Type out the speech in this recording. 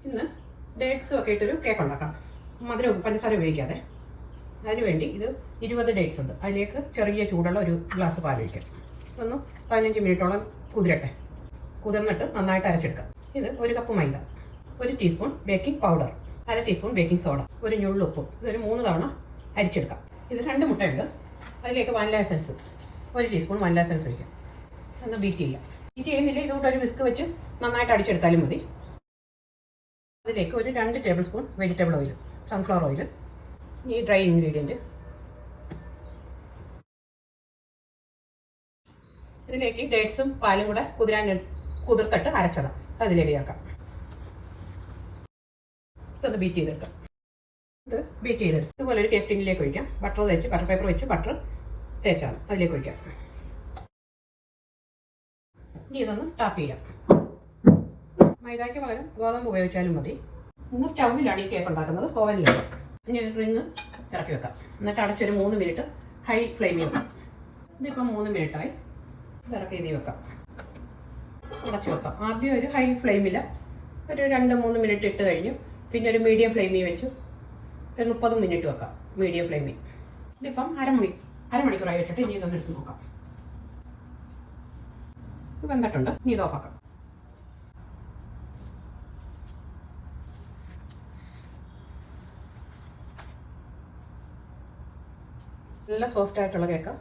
ഇന്ന് ഡേറ്റ്സും ഒക്കെ ഇട്ടൊരു കേക്ക് ഉണ്ടാക്കാം. മധുരം പഞ്ചസാര ഉപയോഗിക്കാതെ. അതിനുവേണ്ടി ഇത് 20 ഡേറ്റ്സ് ഉണ്ട്. അതിലേക്ക് ചെറിയ ചൂടുള്ള ഒരു ഗ്ലാസ് പാൽ ഒഴിക്കാം. ഒന്ന് 15 മിനിറ്റോളം കുതിരട്ടെ. കുതിർന്നിട്ട് നന്നായിട്ട് അരച്ചെടുക്കാം. ഇത് 1 കപ്പ് മൈദ, 1 teaspoon baking powder, 1/2 teaspoon baking soda, ഒരു ഞുള്ളുപ്പും. ഇതൊരു 3 തവണ അരിച്ചെടുക്കാം. ഇത് 2 മുട്ടയുണ്ട്. അതിലേക്ക് vanilla essence 1 teaspoon vanilla essence ഒഴിക്കാം. ഒന്ന് ബീറ്റ് ചെയ്യാം. ബീറ്റ് ചെയ്യുന്നില്ല, ഇതുകൊണ്ട് ഒരു വിസ്ക് വെച്ച് നന്നായിട്ട് അടിച്ചെടുത്താലും മതി. അതിലേക്ക് ഒരു 2 table spoon vegetable oil, sunflower oil, ഈ ഡ്രൈ ഇൻഗ്രീഡിയൻറ്റ്. ഇതിലേക്ക് ഡേറ്റ്സും പാലും കൂടെ കുതിർത്തിട്ട് അരച്ചതാണ് അതിലേക്ക് ചേർക്കാം. ഇതൊന്ന് ബീറ്റ് ചെയ്തെടുക്കാം. ഇത് ബീറ്റ് ചെയ്തെടുക്കും. ഇതുപോലെ ഒരു കേക്ക് ടിന്നിലേക്ക് ഒഴിക്കാം. ബട്ടർ പേപ്പർ വെച്ച് ബട്ടർ തേച്ചാണ് അതിലേക്ക് ഒഴിക്കാം. ഇനി ഇതൊന്ന് ടാപ്പ് ചെയ്യാം. മൈദയ്ക്ക് പകരം ഗോതമ്പ് ഉപയോഗിച്ചാലും മതി. ഇന്ന് സ്റ്റൗവിലാണ് ഈ കേക്ക് ഉണ്ടാക്കുന്നത്, ഓവനിലാണ്. ഇനി റിങ് ഇറക്കി വെക്കാം. എന്നിട്ട് അടച്ചൊരു 3 മിനിറ്റ് ഹൈ ഫ്ലെയിമിൽ വെക്കാം. ഇതിപ്പം 3 മിനിറ്റായി. ഇറക്കി ഇതിൽ വെക്കാം. അടച്ചു വെക്കാം. ആദ്യം ഒരു ഹൈ ഫ്ലെയിമിൽ ഒരു 2-3 മിനിറ്റ് ഇട്ട് കഴിഞ്ഞു. പിന്നെ ഒരു മീഡിയം ഫ്ലെയിമിൽ വെച്ച് ഒരു 30 മിനിറ്റ് വെക്കാം, മീഡിയം ഫ്ലെയിമിൽ. ഇതിപ്പം അരമണിക്കൂറായി വെച്ചിട്ട് ഇനി ഇതൊന്ന് എടുത്ത് നോക്കാം. ഇത് വെന്തിട്ടുണ്ട്. ഇനി ഇത് ഓഫാക്കാം. നല്ല സോഫ്റ്റ് ആയിട്ടുള്ള കേക്ക്.